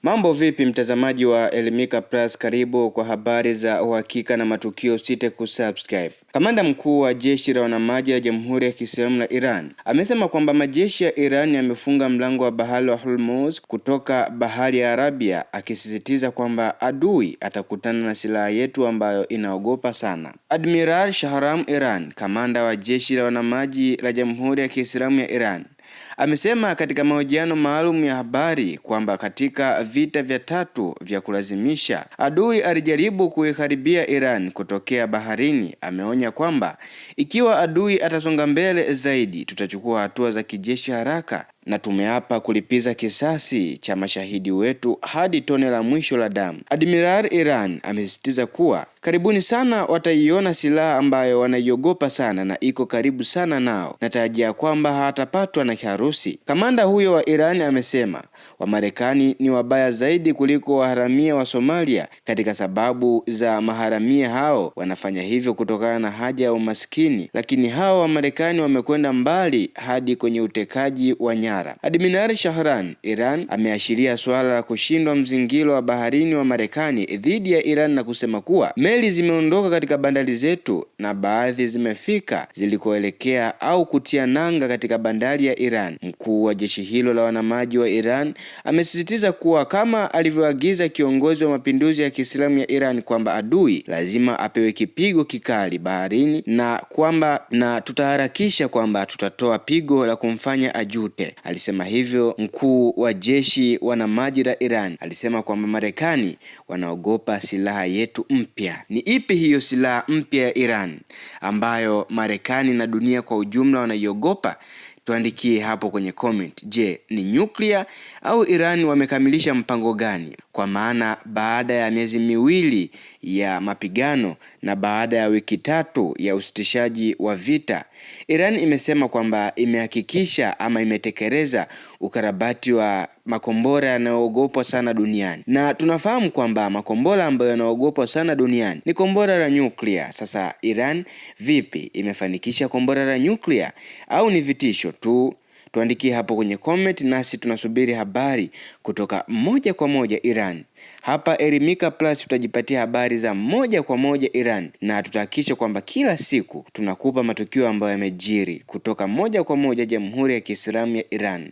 Mambo vipi mtazamaji wa Elimika Plus, karibu kwa habari za uhakika na matukio, usite kusubscribe. Kamanda mkuu wa jeshi la wanamaji ya Jamhuri ya Kiislamu la Iran amesema kwamba majeshi ya Iran yamefunga mlango wa bahari wa Hormuz kutoka bahari ya Arabia, akisisitiza kwamba adui atakutana na silaha yetu ambayo inaogopa sana. Admiral Shahram Iran, kamanda wa jeshi la wanamaji la Jamhuri ya Kiislamu ya Iran, amesema katika mahojiano maalum ya habari kwamba katika vita vya tatu vya kulazimisha adui alijaribu kuikaribia Iran kutokea baharini. Ameonya kwamba ikiwa adui atasonga mbele zaidi, tutachukua hatua za kijeshi haraka na tumeapa kulipiza kisasi cha mashahidi wetu hadi tone la mwisho la damu. Admiral Iran amesisitiza kuwa karibuni sana wataiona silaha ambayo wanaiogopa sana na iko karibu sana nao, na tarajia kwamba hatapatwa na kiharusi. Kamanda huyo wa Iran amesema Wamarekani ni wabaya zaidi kuliko waharamia wa Somalia, katika sababu za maharamia hao wanafanya hivyo kutokana na haja ya umaskini, lakini hao Wamarekani wamekwenda mbali hadi kwenye utekaji wa nyara. Admiral Shahram Iran ameashiria swala la kushindwa mzingiro wa baharini wa Marekani dhidi ya Iran na kusema kuwa meli zimeondoka katika bandari zetu na baadhi zimefika zilikoelekea au kutia nanga katika bandari ya Iran. Mkuu wa jeshi hilo la wanamaji wa Iran amesisitiza kuwa kama alivyoagiza kiongozi wa mapinduzi ya Kiislamu ya Iran kwamba adui lazima apewe kipigo kikali baharini na tutaharakisha kwamba tutatoa pigo la kumfanya ajute. Alisema hivyo mkuu wa jeshi wanamaji la Iran. Alisema kwamba Marekani wanaogopa silaha yetu mpya. Ni ipi hiyo silaha mpya ya Iran ambayo Marekani na dunia kwa ujumla wanaiogopa? Tuandikie hapo kwenye comment. Je, ni nyuklia au Iran wamekamilisha mpango gani? Kwa maana baada ya miezi miwili ya mapigano na baada ya wiki tatu ya usitishaji wa vita, Iran imesema kwamba imehakikisha ama imetekeleza ukarabati wa makombora yanayoogopwa sana duniani. Na tunafahamu kwamba makombora ambayo yanaogopwa sana duniani ni kombora la nyuklia. Sasa Iran vipi, imefanikisha kombora la nyuklia au ni vitisho tu? Tuandikie hapo kwenye comment, nasi tunasubiri habari kutoka moja kwa moja Iran. Hapa Elimika Plus tutajipatia habari za moja kwa moja Iran, na tutahakikisha kwamba kila siku tunakupa matukio ambayo yamejiri kutoka moja kwa moja Jamhuri ya Kiislamu ya Iran.